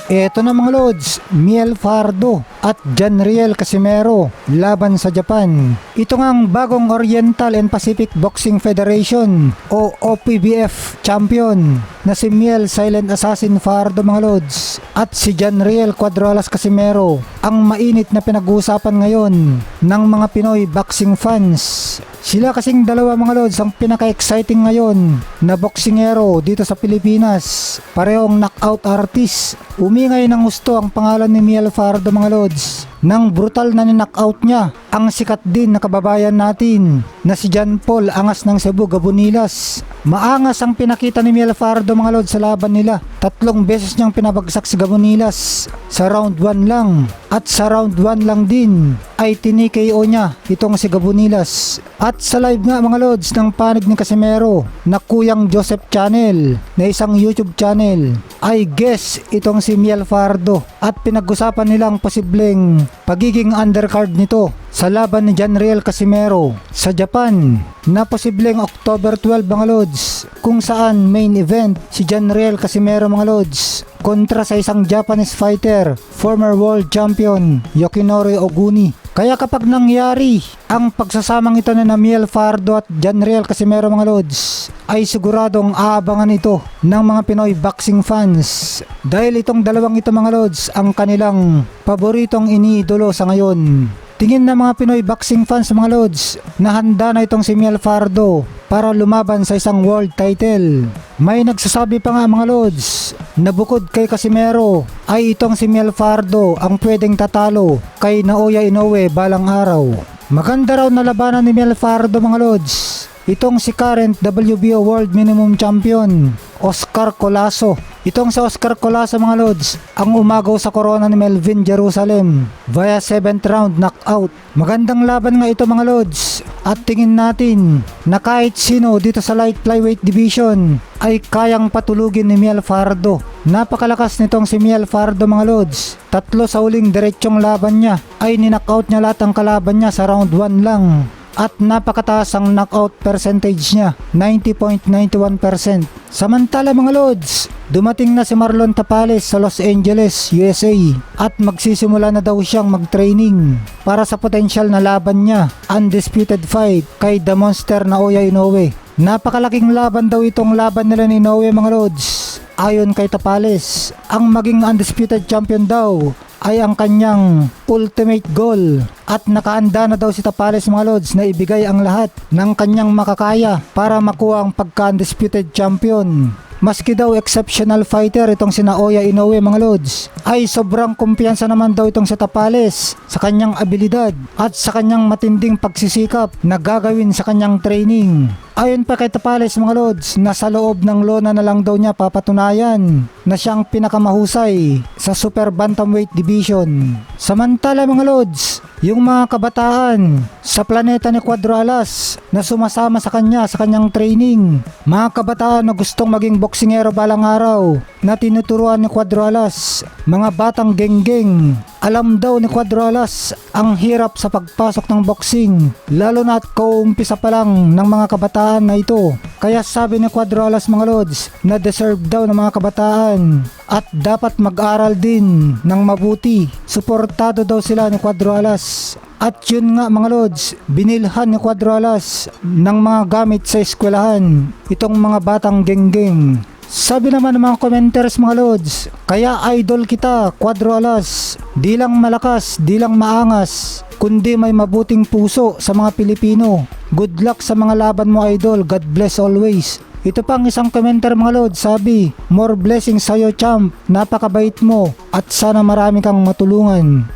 Eto na mga lods, Miel Fardo at Janriel Casimero laban sa Japan. Ito ngang bagong Oriental and Pacific Boxing Federation o OPBF champion na si Miel Silent Assassin Fardo mga lods at si Janriel Cuadrolas Casimero ang mainit na pinag-uusapan ngayon ng mga Pinoy boxing fans. Sila kasing dalawa mga lods ang pinaka-exciting ngayon na boksingero dito sa Pilipinas. Parehong knockout artist. Umingay ng gusto ang pangalan ni Miel Fardo mga lods. Nang brutal na ni-knockout niya ang sikat din na kababayan natin na si John Paul Angas ng Cebu Gabonilas. Maangas ang pinakita ni Miel Fardo mga lods sa laban nila. 3 beses niyang pinabagsak si Gabonilas sa round 1 lang. At sa round 1 lang din ay tini-KO niya itong si Gabonilas. At sa live nga mga lods ng panig ni Casimero na Kuyang Joseph Channel na isang YouTube channel ay guess itong si Miel Fardo at pinag-usapan nilang posibleng pagiging undercard nito sa laban ni Janriel Casimero sa Japan na posibleng October 12 mga lods, kung saan main event si Janriel Casimero mga lods kontra sa isang Japanese fighter, former world champion Yoshinori Oguni. Kaya kapag nangyari ang pagsasamang ito na Miel Fardo at Janriel Casimero mga lods, ay siguradong aabangan ito ng mga Pinoy boxing fans dahil itong dalawang ito mga lods ang kanilang paboritong iniidolo sa ngayon. Tingin na mga Pinoy boxing fans mga lods na handa na itong si Miel Fardo para lumaban sa isang world title. May nagsasabi pa nga mga lods na bukod kay Casimero ay itong si Miel Fardo ang pwedeng tatalo kay Naoya Inoue balang araw. Maganda raw na labanan ni Miel Fardo mga lods itong si current WBO World Minimum Champion Oscar Colasso. Itong sa Oscar Colasso mga lods ang umagaw sa corona ni Melvin Jerusalem via 7th round knockout. Magandang laban nga ito mga lods at tingin natin na kahit sino dito sa light flyweight division ay kayang patulugin ni Miel Fardo. Napakalakas nitong si Miel Fardo mga lods. 3 sa huling diretsyong laban niya ay ninockout niya lahat ng kalaban niya sa round 1 lang. At napakataas ang knockout percentage niya, 90.91%. Samantala mga lods, dumating na si Marlon Tapales sa Los Angeles, USA at magsisimula na daw siyang mag-training para sa potensyal na laban niya, undisputed fight kay The Monster Naoya Inoue. Napakalaking laban daw itong laban nila ni Inoue mga lods. Ayon kay Tapales, ang maging undisputed champion daw ay ang kanyang ultimate goal at nakaanda na daw si Tapales mga lods na ibigay ang lahat ng kanyang makakaya para makuha ang pagka-undisputed champion. Maski daw exceptional fighter itong si Naoya Inoue mga lods, ay sobrang kumpiyansa naman daw itong si Tapales sa kanyang abilidad at sa kanyang matinding pagsisikap na gagawin sa kanyang training. Ayon pa kay Tapales mga lods, nasa loob ng lona na lang daw niya papatunayan na siya ang pinakamahusay sa super bantamweight division. Samantala mga lods, yung mga kabataan sa planeta ni Cuadrolas na sumasama sa kanya sa kanyang training, mga kabataan na gustong maging boksingero balang araw na tinuturuan ni Cuadrolas, mga batang genggeng. Alam daw ni Cuadrolas ang hirap sa pagpasok ng boxing, lalo na at kauumpisa pa lang ng mga kabataan na ito. Kaya sabi ni Cuadrolas mga lods na deserve daw ng mga kabataan at dapat mag-aral din ng mabuti. Suportado daw sila ni Cuadrolas. At yun nga mga lods, binilhan ni Cuadrolas ng mga gamit sa eskwelahan itong mga batang genggeng. Sabi naman ng mga commenters mga lods, kaya idol kita Cuadrolas, di lang malakas, di lang maangas, kundi may mabuting puso sa mga Pilipino. Good luck sa mga laban mo idol, God bless always. Ito pang isang commenter mga lods, sabi, more blessings sa'yo champ, napakabait mo at sana marami kang matulungan.